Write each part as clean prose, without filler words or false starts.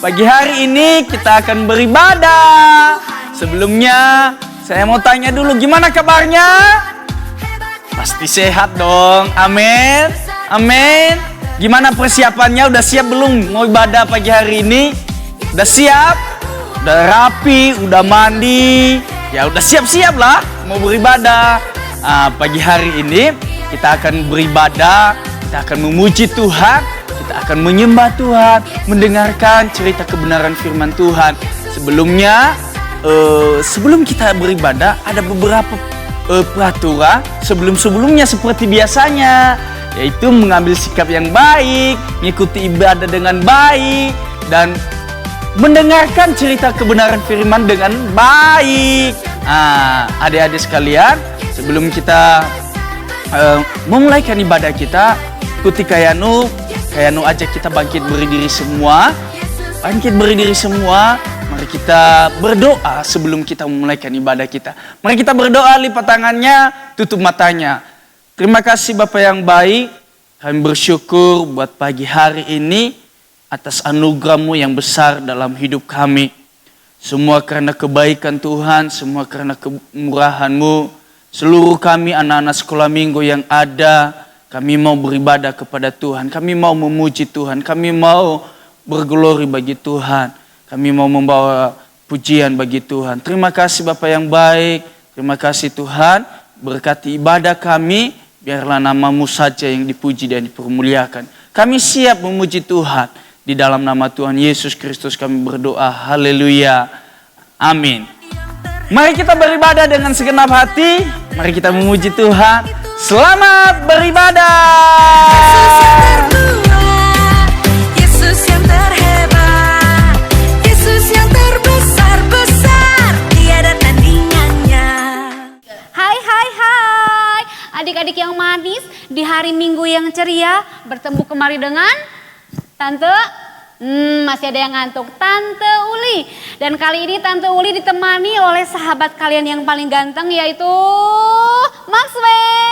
Pagi hari ini kita akan beribadah. Sebelumnya saya mau tanya dulu, gimana kabarnya? Pasti sehat dong, amin. Amin. Gimana persiapannya, udah siap belum mau ibadah pagi hari ini? Udah siap? Udah rapi, udah mandi? Ya udah siap-siap lah mau beribadah. Pagi hari ini kita akan beribadah, kita akan memuji Tuhan, kita akan menyembah Tuhan, mendengarkan cerita kebenaran firman Tuhan. Sebelum kita beribadah ada beberapa peraturan sebelumnya seperti biasanya, yaitu mengambil sikap yang baik, mengikuti ibadah dengan baik, dan mendengarkan cerita kebenaran firman dengan baik. Adik-adik sekalian, sebelum kita memulaikan ibadah kita, ikuti Kayanu ajak kita bangkit berdiri semua. Mari kita berdoa sebelum kita memulaikan ibadah kita. Mari kita berdoa, lipat tangannya, tutup matanya. Terima kasih Bapa yang baik, kami bersyukur buat pagi hari ini atas anugerah-Mu yang besar dalam hidup kami. Semua karena kebaikan Tuhan, semua karena kemurahan-Mu. Seluruh kami anak-anak sekolah minggu yang ada, kami mau beribadah kepada Tuhan, kami mau memuji Tuhan, kami mau berglori bagi Tuhan, kami mau membawa pujian bagi Tuhan. Terima kasih Bapa yang baik, terima kasih Tuhan, berkati ibadah kami, biarlah nama-Mu saja yang dipuji dan dipermuliakan. Kami siap memuji Tuhan, di dalam nama Tuhan Yesus Kristus kami berdoa, haleluya, amin. Mari kita beribadah dengan segenap hati, mari kita memuji Tuhan. Selamat beribadah. Yesus yang terhebat, Yesus yang terbesar-besar, tiada tandingannya. Hai, adik-adik yang manis, di hari Minggu yang ceria, bertemu kemari dengan Tante, masih ada yang ngantuk, Tante Uli. Dan kali ini Tante Uli ditemani oleh sahabat kalian yang paling ganteng, yaitu Maxwell.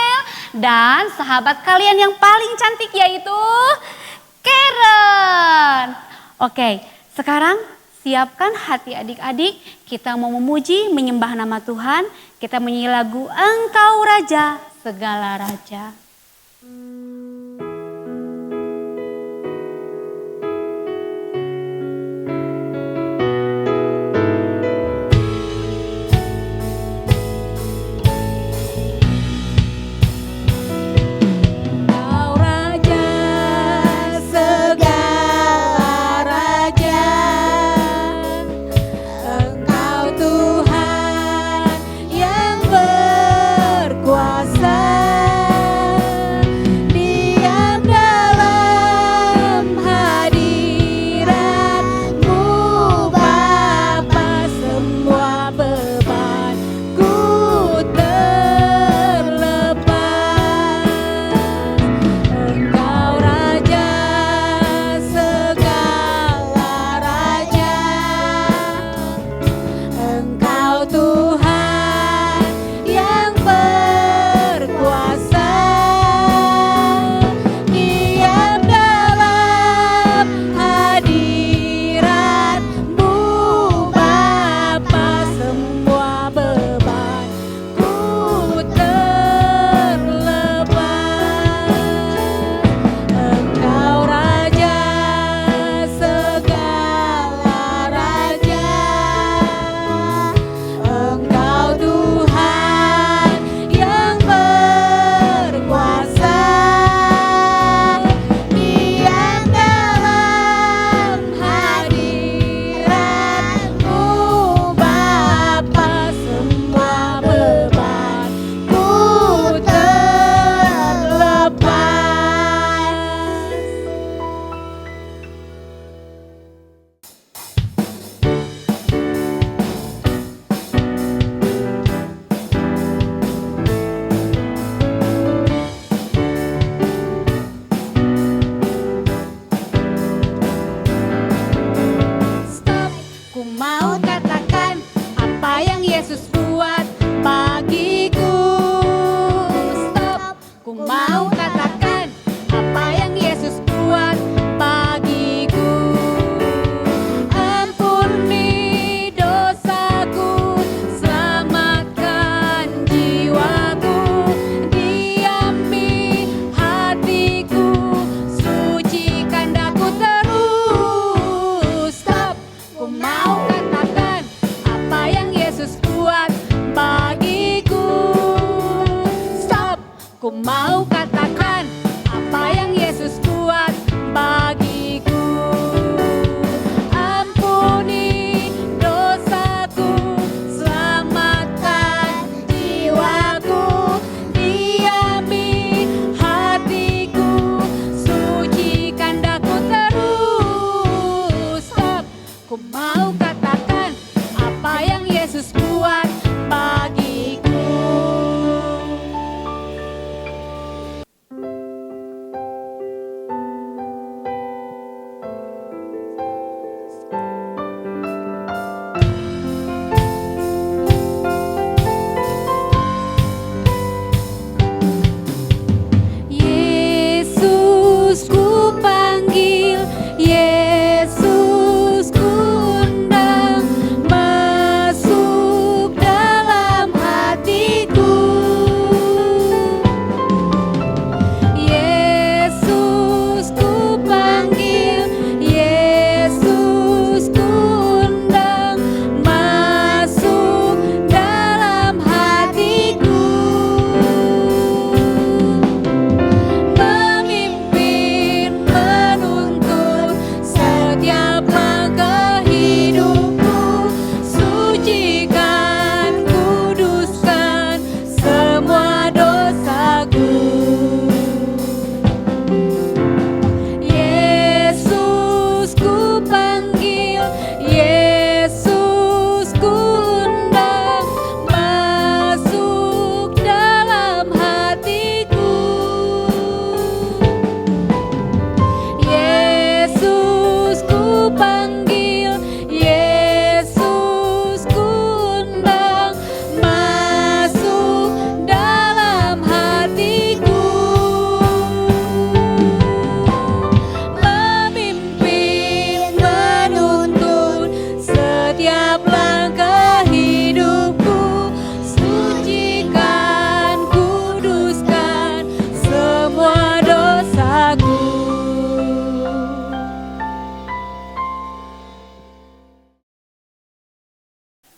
Dan sahabat kalian yang paling cantik, yaitu Karen. Oke, sekarang siapkan hati adik-adik, kita mau memuji, menyembah nama Tuhan. Kita menyanyi lagu Engkau Raja Segala Raja.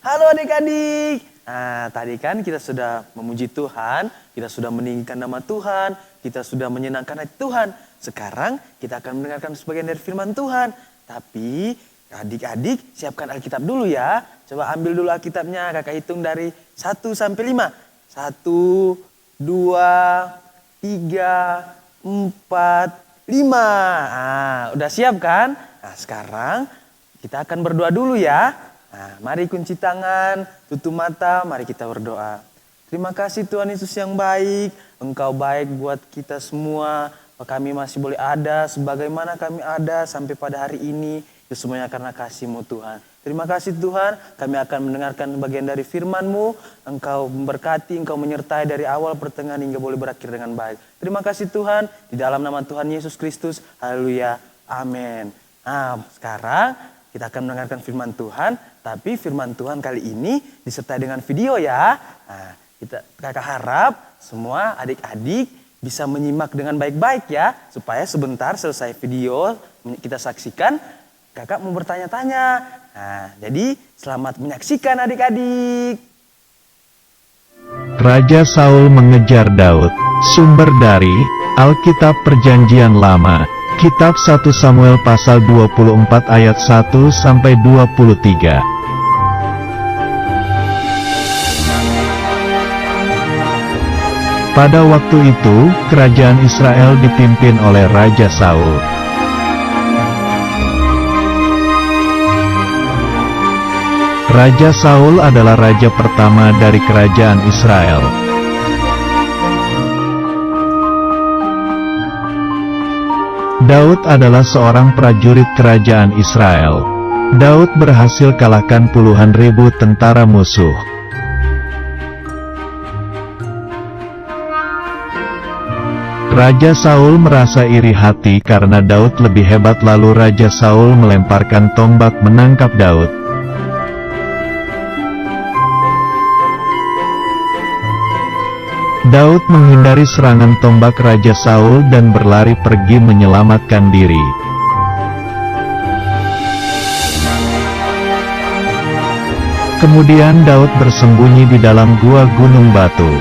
Halo adik-adik. Nah, tadi kan kita sudah memuji Tuhan, kita sudah meninggikan nama Tuhan, kita sudah menyenangkan hati Tuhan. Sekarang kita akan mendengarkan sebagian dari firman Tuhan. Tapi adik-adik siapkan Alkitab dulu ya. Coba ambil dulu Alkitabnya, kakak hitung dari 1 sampai 5. 1, 2, 3, 4, 5. Nah, udah siap kan? Nah, sekarang kita akan berdoa dulu ya. Nah, mari kunci tangan, tutup mata, mari kita berdoa. Terima kasih Tuhan Yesus yang baik, Engkau baik buat kita semua. Kami masih boleh ada sebagaimana kami ada sampai pada hari ini. Itu semuanya karena kasih-Mu Tuhan. Terima kasih Tuhan, kami akan mendengarkan bagian dari firman-Mu. Engkau memberkati, Engkau menyertai dari awal pertengahan hingga boleh berakhir dengan baik. Terima kasih Tuhan, di dalam nama Tuhan Yesus Kristus. Haleluya, amin. Nah, sekarang kita akan mendengarkan firman Tuhan, tapi firman Tuhan kali ini disertai dengan video ya. Nah, kakak harap semua adik-adik bisa menyimak dengan baik-baik ya, supaya sebentar selesai video kita saksikan, kakak mau bertanya-tanya. Nah, jadi selamat menyaksikan adik-adik. Raja Saul mengejar Daud. Sumber dari Alkitab Perjanjian Lama. Kitab 1 Samuel pasal 24 ayat 1 sampai 23. Pada waktu itu, kerajaan Israel dipimpin oleh Raja Saul. Raja Saul adalah raja pertama dari kerajaan Israel. Daud adalah seorang prajurit kerajaan Israel. Daud berhasil kalahkan puluhan ribu tentara musuh. Raja Saul merasa iri hati karena Daud lebih hebat, lalu Raja Saul melemparkan tombak menangkap Daud. Daud menghindari serangan tombak Raja Saul dan berlari pergi menyelamatkan diri. Kemudian Daud bersembunyi di dalam gua gunung batu.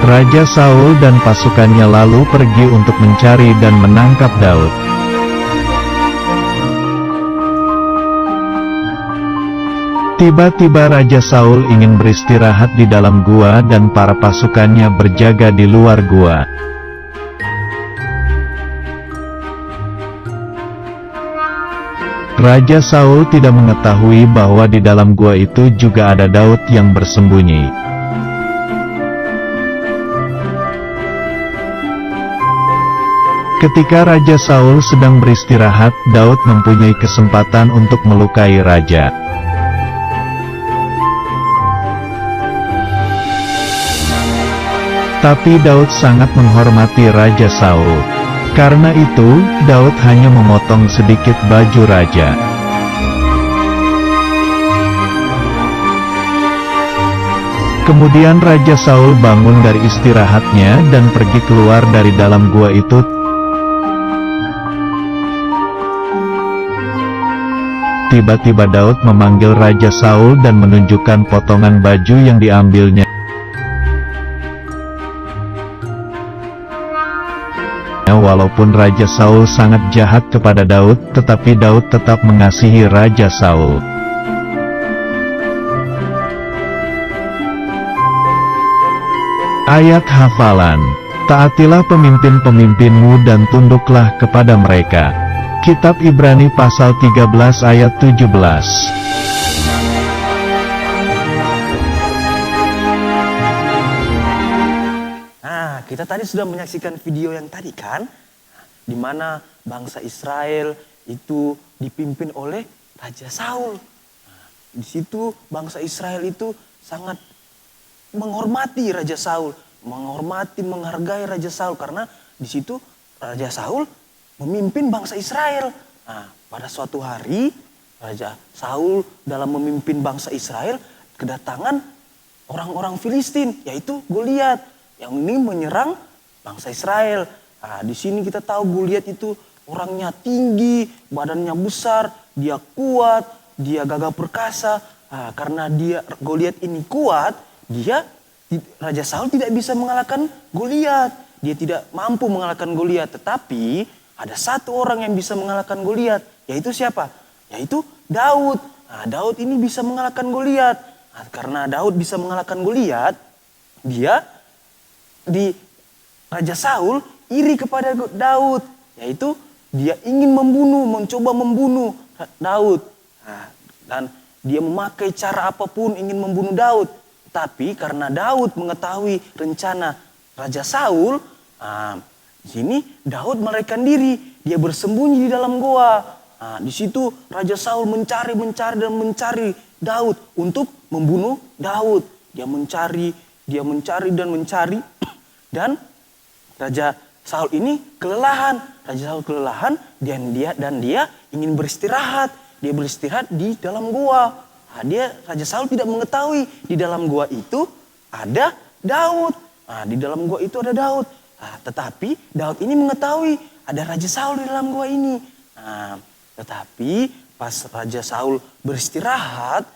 Raja Saul dan pasukannya lalu pergi untuk mencari dan menangkap Daud. Tiba-tiba Raja Saul ingin beristirahat di dalam gua dan para pasukannya berjaga di luar gua. Raja Saul tidak mengetahui bahwa di dalam gua itu juga ada Daud yang bersembunyi. Ketika Raja Saul sedang beristirahat, Daud mempunyai kesempatan untuk melukai raja. Tapi Daud sangat menghormati Raja Saul. Karena itu, Daud hanya memotong sedikit baju raja. Kemudian Raja Saul bangun dari istirahatnya dan pergi keluar dari dalam gua itu. Tiba-tiba Daud memanggil Raja Saul dan menunjukkan potongan baju yang diambilnya. Walaupun Raja Saul sangat jahat kepada Daud, tetapi Daud tetap mengasihi Raja Saul. Ayat hafalan. Taatilah pemimpin-pemimpinmu dan tunduklah kepada mereka. Kitab Ibrani pasal 13 ayat 17. Kita tadi sudah menyaksikan video yang tadi kan, di mana bangsa Israel itu dipimpin oleh Raja Saul. Di situ bangsa Israel itu sangat menghormati Raja Saul, menghargai Raja Saul karena di situ Raja Saul memimpin bangsa Israel. Nah, pada suatu hari Raja Saul dalam memimpin bangsa Israel kedatangan orang-orang Filistin, yaitu Goliat. Yang ini menyerang bangsa Israel. Nah, di sini kita tahu Goliat itu orangnya tinggi, badannya besar, dia kuat, dia gagah perkasa. Karena Goliat ini kuat, Raja Saul tidak bisa mengalahkan Goliat. Dia tidak mampu mengalahkan Goliat. Tetapi ada satu orang yang bisa mengalahkan Goliat, yaitu siapa? Yaitu Daud. Daud ini bisa mengalahkan Goliat. Karena Daud bisa mengalahkan Goliat, Raja Saul iri kepada Daud, yaitu dia ingin mencoba membunuh Daud. Dan dia memakai cara apapun ingin membunuh Daud. Tapi karena Daud mengetahui rencana Raja Saul, di sini Daud melarikan diri. Dia bersembunyi di dalam goa. Di situ Raja Saul mencari Daud untuk membunuh Daud. Dia mencari dan Raja Saul ini kelelahan. Raja Saul kelelahan dan dia ingin beristirahat. Dia beristirahat di dalam goa. Raja Saul tidak mengetahui di dalam goa itu ada Daud. Di dalam goa itu ada Daud. Tetapi Daud ini mengetahui ada Raja Saul di dalam goa ini. Tetapi pas Raja Saul beristirahat,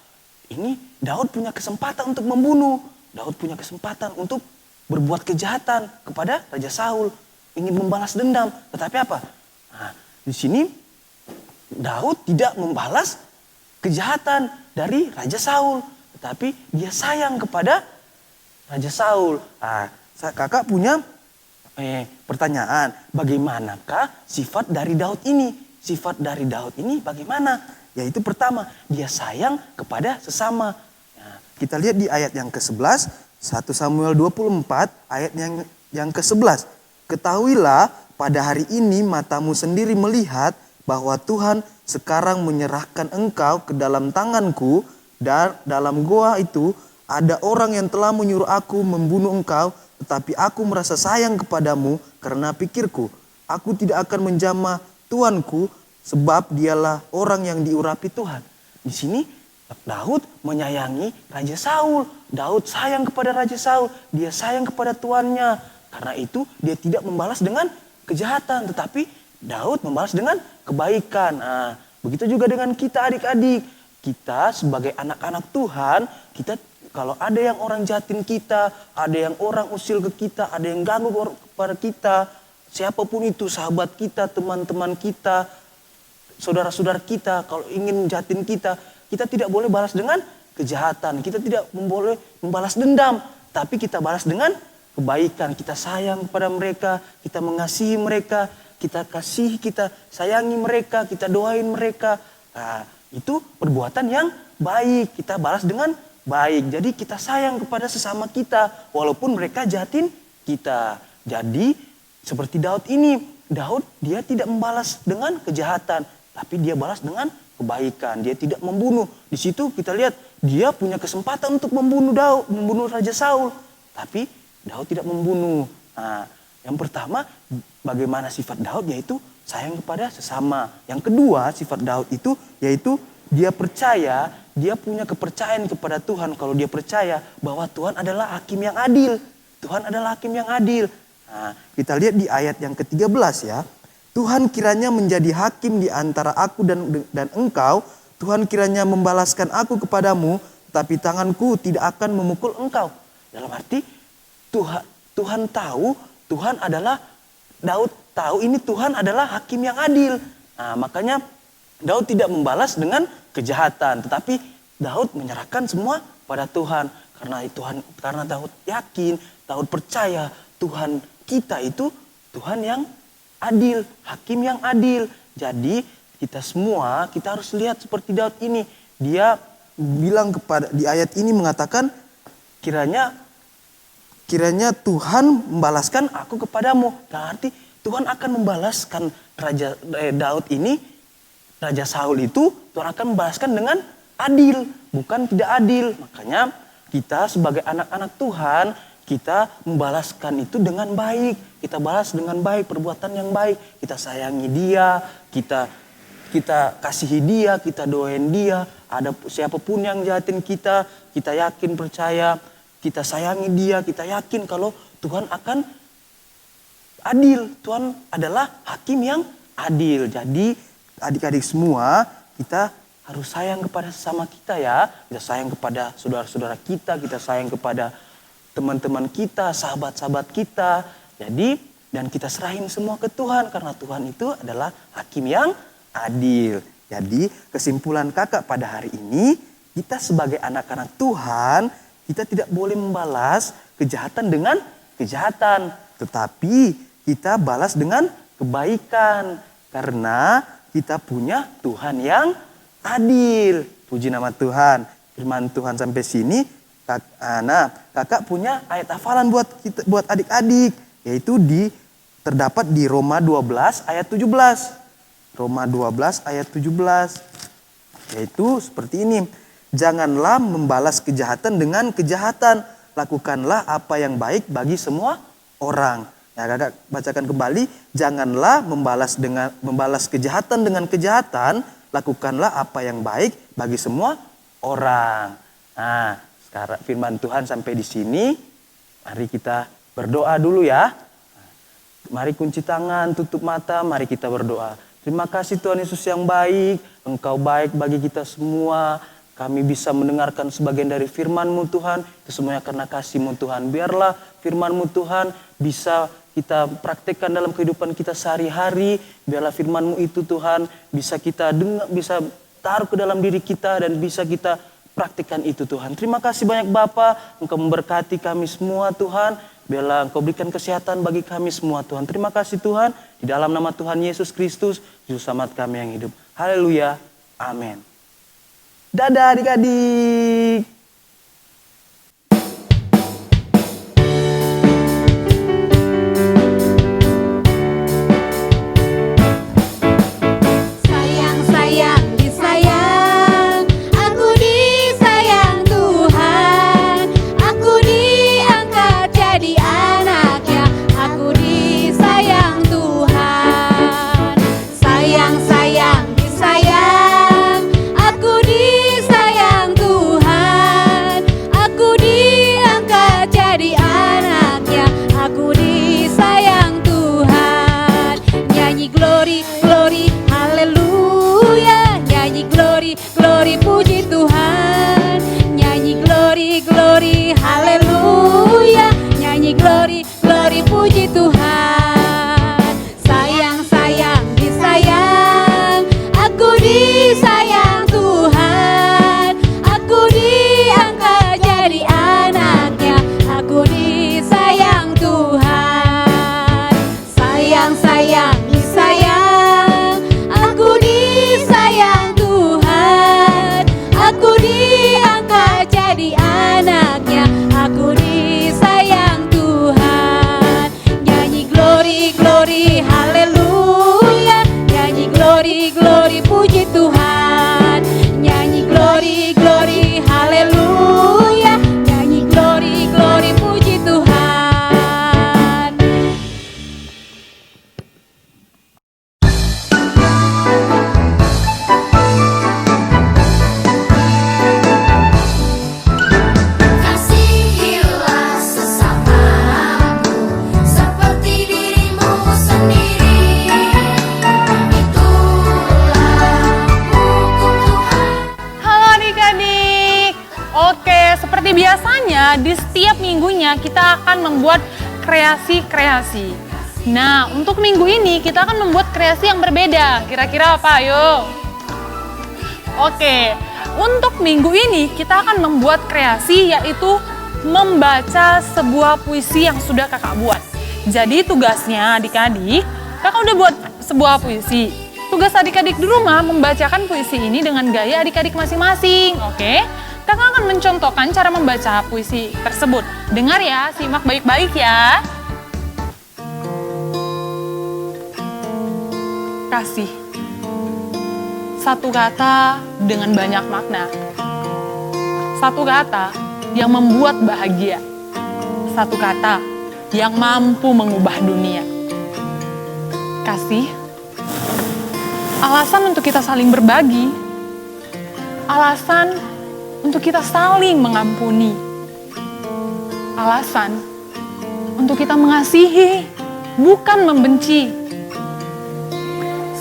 ini Daud punya kesempatan untuk membunuh. Daud punya kesempatan untuk berbuat kejahatan kepada Raja Saul, ingin membalas dendam. Tetapi apa? Di sini Daud tidak membalas kejahatan dari Raja Saul, tetapi dia sayang kepada Raja Saul. Kakak punya pertanyaan, bagaimanakah sifat dari Daud ini? Sifat dari Daud ini bagaimana? Yaitu pertama, dia sayang kepada sesama. Kita lihat di ayat yang ke-11, 1 Samuel 24 ayat yang ke-11. Ketahuilah pada hari ini matamu sendiri melihat bahwa Tuhan sekarang menyerahkan engkau ke dalam tanganku, dan dalam goa itu ada orang yang telah menyuruh aku membunuh engkau, tetapi aku merasa sayang kepadamu karena pikirku, aku tidak akan menjamah tuanku sebab dialah orang yang diurapi Tuhan. Di sini Daud menyayangi Raja Saul. Daud sayang kepada Raja Saul, dia sayang kepada tuannya. Karena itu dia tidak membalas dengan kejahatan, tetapi Daud membalas dengan kebaikan. Begitu juga dengan kita adik-adik. Kita sebagai anak-anak Tuhan, kita kalau ada yang orang jahatin kita, ada yang orang usil ke kita, ada yang ganggu kepada kita, siapapun itu, sahabat kita, teman-teman kita, saudara-saudara kita, kalau ingin jahatin kita tidak boleh balas dengan kejahatan. Kita tidak boleh membalas dendam, tapi kita balas dengan kebaikan. Kita sayang kepada mereka, kita mengasihi mereka, kita kasih, kita sayangi mereka, kita doain mereka. Itu perbuatan yang baik, kita balas dengan baik. Jadi kita sayang kepada sesama kita, walaupun mereka jahatin kita. Jadi seperti Daud ini, Daud dia tidak membalas dengan kejahatan, tapi dia balas dengan kebaikan. Dia tidak membunuh. Di situ kita lihat dia punya kesempatan untuk membunuh Raja Saul, tapi Daud tidak membunuh. Yang pertama, bagaimana sifat Daud, yaitu sayang kepada sesama. Yang kedua, sifat Daud itu yaitu dia percaya, dia punya kepercayaan kepada Tuhan. Kalau dia percaya bahwa Tuhan adalah hakim yang adil. Tuhan adalah hakim yang adil. Kita lihat di ayat yang ke-13 ya. Tuhan kiranya menjadi hakim di antara aku dan engkau. Tuhan kiranya membalaskan aku kepadamu, tapi tanganku tidak akan memukul engkau. Dalam arti Tuhan tahu, Tuhan adalah, Daud tahu ini Tuhan adalah hakim yang adil. Makanya Daud tidak membalas dengan kejahatan, tetapi Daud menyerahkan semua pada Tuhan. Karena Daud yakin, Daud percaya Tuhan kita itu Tuhan yang adil, hakim yang adil. Jadi kita semua, kita harus lihat seperti Daud ini. Dia bilang di ayat ini mengatakan, kiranya Tuhan membalaskan aku kepadamu. Berarti Tuhan akan membalaskan Daud ini, Raja Saul itu, Tuhan akan membalaskan dengan adil, bukan tidak adil. Makanya kita sebagai anak-anak Tuhan, kita membalaskan itu dengan baik. Kita balas dengan baik, perbuatan yang baik. Kita sayangi dia, kita kasihi dia, kita doain dia. Ada siapapun yang jahatin kita yakin, percaya, kita sayangi dia, kita yakin kalau Tuhan akan adil. Tuhan adalah hakim yang adil. Jadi adik-adik semua, kita harus sayang kepada sesama kita ya. Kita sayang kepada saudara-saudara kita sayang kepada teman-teman kita, sahabat-sahabat kita. Jadi, dan kita serahin semua ke Tuhan, karena Tuhan itu adalah hakim yang adil. Jadi, kesimpulan kakak pada hari ini, kita sebagai anak-anak Tuhan, kita tidak boleh membalas kejahatan dengan kejahatan. Tetapi, kita balas dengan kebaikan. Karena kita punya Tuhan yang adil. Puji nama Tuhan. Firman Tuhan sampai sini. Kakak punya ayat hafalan buat adik-adik. Yaitu terdapat di Roma 12 ayat 17. Roma 12 ayat 17. Yaitu seperti ini. Janganlah membalas kejahatan dengan kejahatan. Lakukanlah apa yang baik bagi semua orang. Nah, kakak bacakan kembali. Janganlah membalas kejahatan dengan kejahatan. Lakukanlah apa yang baik bagi semua orang. Nah, sekarang firman Tuhan sampai di sini. Mari kita berdoa dulu ya. Mari kunci tangan, tutup mata, mari kita berdoa. Terima kasih Tuhan Yesus yang baik. Engkau baik bagi kita semua. Kami bisa mendengarkan sebagian dari firman-Mu Tuhan. Itu semuanya karena kasih-Mu Tuhan. Biarlah firman-Mu Tuhan bisa kita praktekkan dalam kehidupan kita sehari-hari. Biarlah firman-Mu itu Tuhan bisa kita dengar, bisa taruh ke dalam diri kita dan bisa kita praktekkan itu Tuhan. Terima kasih banyak Bapa, Engkau memberkati kami semua Tuhan. Biarlah Engkau berikan kesehatan bagi kami semua Tuhan. Terima kasih Tuhan. Di dalam nama Tuhan Yesus Kristus, Juru Selamat kami yang hidup. Haleluya. Amin. Dadah adik-adik. Sayang, sayang, disayang. Aku disayang Tuhan. Aku diangkat jadi anaknya. Aku disayang Tuhan. Sayang, sayang, disayang. Aku disayang Tuhan. Aku diangkat jadi anaknya. Aku disayang Tuhan. Nyanyi glory, glory, haleluya. Nyanyi glory, glory, puji Tuhan. Nyanyi glory, glory, haleluya. Nyanyi glory, glory, puji Tuhan. Sayang, sayang, disayang. Aku disayang Tuhan. Aku diangkat jadi anaknya. Aku disayang Tuhan. Sayang, sayang, disayang. Aku disayang Tuhan. Aku diangkat jadi anaknya. Aku disayang Tuhan. Nyanyi glory, glory, haleluya. Nyanyi glory, glory, puji Tuhan. Nyanyi glory, glory, haleluya. Nyanyi glory, glory, puji Tuhan. Kasihilah sesamamu seperti dirimu sendiri. Itulah hukum Tuhan. Halo adik-adik. Oke, seperti biasanya di setiap minggunya kita akan membuat kreasi-kreasi. Nah, untuk minggu ini kita akan membuat kreasi yang berbeda. Kira-kira apa? Ayo. Oke, untuk minggu ini kita akan membuat kreasi yaitu membaca sebuah puisi yang sudah kakak buat. Jadi tugasnya adik-adik, kakak udah buat sebuah puisi. Tugas adik-adik di rumah membacakan puisi ini dengan gaya adik-adik masing-masing, oke? Kakak akan mencontohkan cara membaca puisi tersebut. Dengar ya, simak baik-baik ya. Kasih. Satu kata dengan banyak makna. Satu kata yang membuat bahagia. Satu kata yang mampu mengubah dunia. Kasih. Alasan untuk kita saling berbagi. Alasan untuk kita saling mengampuni. Alasan untuk kita mengasihi, bukan membenci.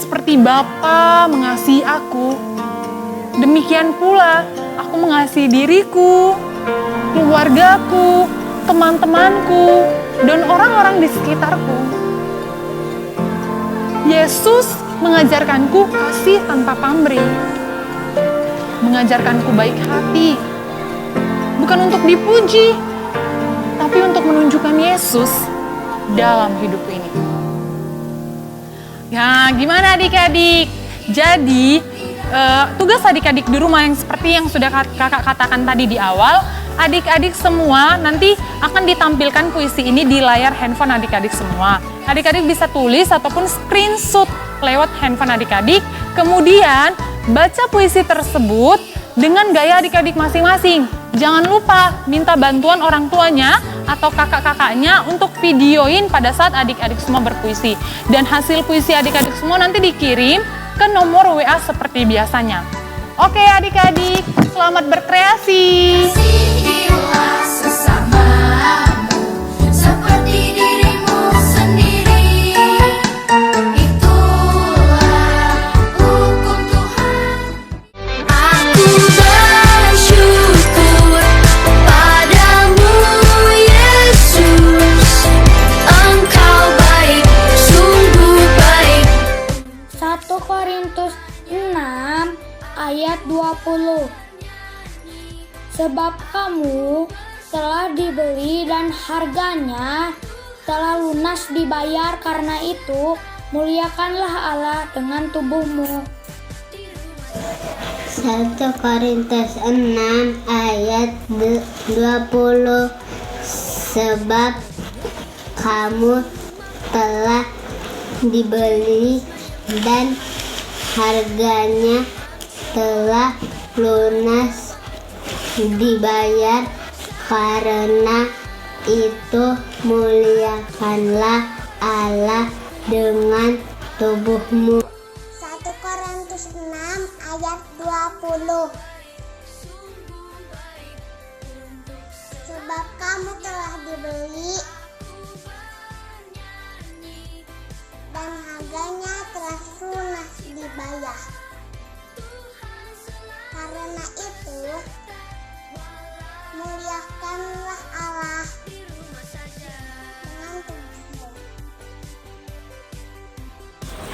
seperti Bapa mengasihi aku, demikian pula aku mengasihi diriku, keluargaku, teman-temanku, dan orang-orang di sekitarku. Yesus mengajarkanku kasih tanpa pamrih, mengajarkanku baik hati, bukan untuk dipuji, tapi untuk menunjukkan Yesus dalam hidupku ini. Nah, gimana adik-adik? Jadi, tugas adik-adik di rumah yang seperti yang sudah kakak katakan tadi di awal, adik-adik semua nanti akan ditampilkan puisi ini di layar handphone adik-adik semua. Adik-adik bisa tulis ataupun screenshot lewat handphone adik-adik, kemudian baca puisi tersebut dengan gaya adik-adik masing-masing. Jangan lupa minta bantuan orang tuanya atau kakak-kakaknya untuk videoin pada saat adik-adik semua berpuisi. Dan hasil puisi adik-adik semua nanti dikirim ke nomor WA seperti biasanya. Oke adik-adik, selamat berkreasi. Kasihilah sesamamu seperti dirimu sendiri. Itulah hukum Tuhan. Aku bersyukur padamu Yesus. Engkau baik, sungguh baik. 1 Korintus 6 ayat 20. Sebab kamu telah dibeli dan harganya telah lunas dibayar, karena itu muliakanlah Allah dengan tubuhmu. 1 Korintus 6 ayat 20. Sebab kamu telah dibeli dan harganya telah lunas dibayar, karena itu muliakanlah Allah dengan tubuhmu. 1 Korintus 6 ayat 20. Sebab kamu telah dibeli dan harganya telah lunas dibayar. Karena itu muliakanlah Allah dengan tubuhmu.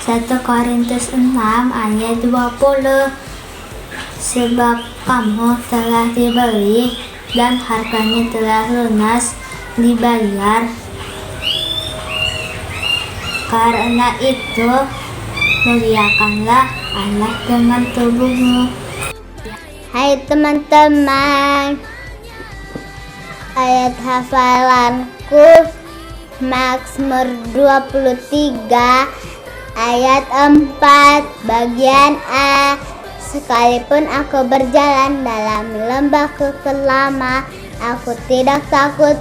1 Korintus 6 ayat 20. Sebab kamu telah dibeli dan harganya telah lunas dibayar, karena itu muliakanlah Allah dengan tubuhmu. Hai teman-teman, ayat hafalanku Mazmur 23 ayat 4 bagian A. Sekalipun aku berjalan dalam lembah kekelaman, aku tidak takut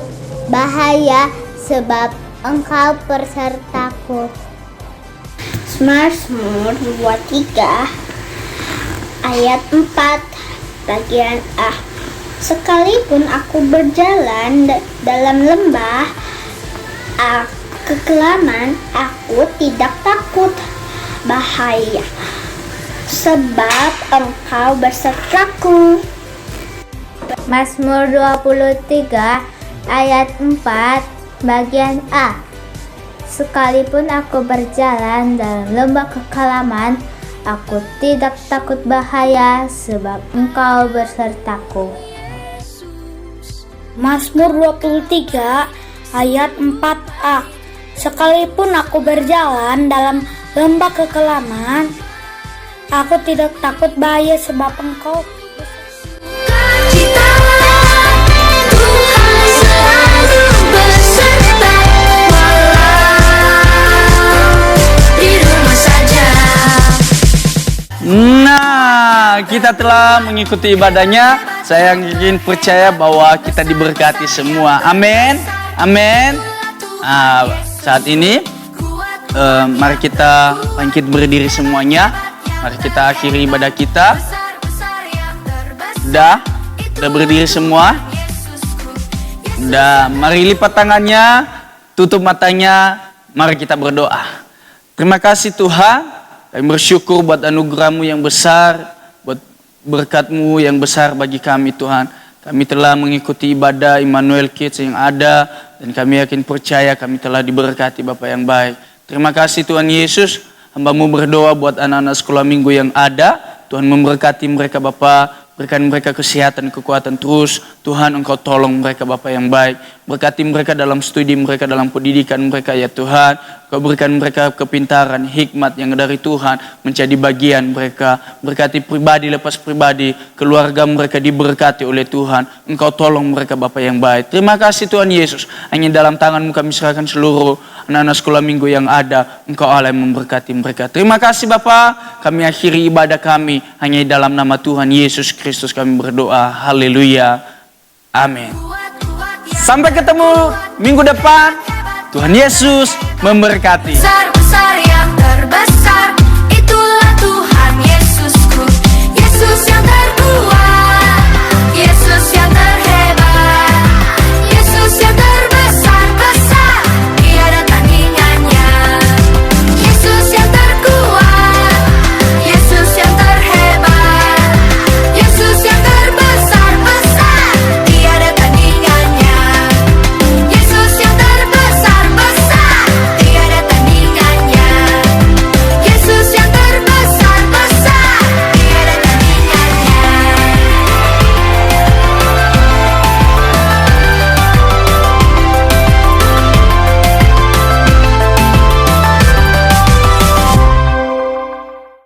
bahaya, sebab Engkau bersertaku. Mazmur 23 ayat 4 bagian A. Sekalipun aku berjalan dalam lembah kekelaman, aku tidak takut bahaya, sebab Engkau bersertaku. Mazmur 23 ayat 4 bagian A. Sekalipun aku berjalan dalam lembah kekelaman, aku tidak takut bahaya, sebab Engkau bersertaku. Mazmur 23 ayat 4a. Sekalipun aku berjalan dalam lembah kekelaman, aku tidak takut bahaya, sebab Engkau Tuhan selalu beserta, walau di rumah saja. Nah, kita telah mengikuti ibadahnya. Saya ingin percaya bahwa kita diberkati semua. Amin. Amin. Saat ini mari kita bangkit berdiri semuanya. Mari kita akhiri ibadah kita. Udah berdiri semua. Udah, mari lipat tangannya, tutup matanya. Mari kita berdoa. Terima kasih Tuhan, Kami bersyukur buat anugerah-Mu yang besar, buat berkat-Mu yang besar bagi kami Tuhan. Kami telah mengikuti ibadah Immanuel Kids yang ada, dan kami yakin percaya kami telah diberkati Bapa yang baik. Terima kasih Tuhan Yesus, hamba-Mu berdoa buat anak-anak sekolah minggu yang ada. Tuhan memberkati mereka Bapa, berikan mereka kesehatan, kekuatan terus. Tuhan Engkau tolong mereka Bapa yang baik. Berkati mereka dalam studi mereka, dalam pendidikan mereka ya Tuhan. Kau berikan mereka kepintaran, hikmat yang dari Tuhan menjadi bagian mereka. Berkati pribadi lepas pribadi, keluarga mereka diberkati oleh Tuhan. Engkau tolong mereka Bapa yang baik. Terima kasih Tuhan Yesus. Hanya dalam tangan-Mu kami serahkan seluruh anak-anak sekolah minggu yang ada. Engkau Allah yang memberkati mereka. Terima kasih Bapa. Kami akhiri ibadah kami hanya dalam nama Tuhan Yesus Kristus kami berdoa. Haleluya. Amin. Sampai ketemu minggu depan. Tuhan Yesus memberkati.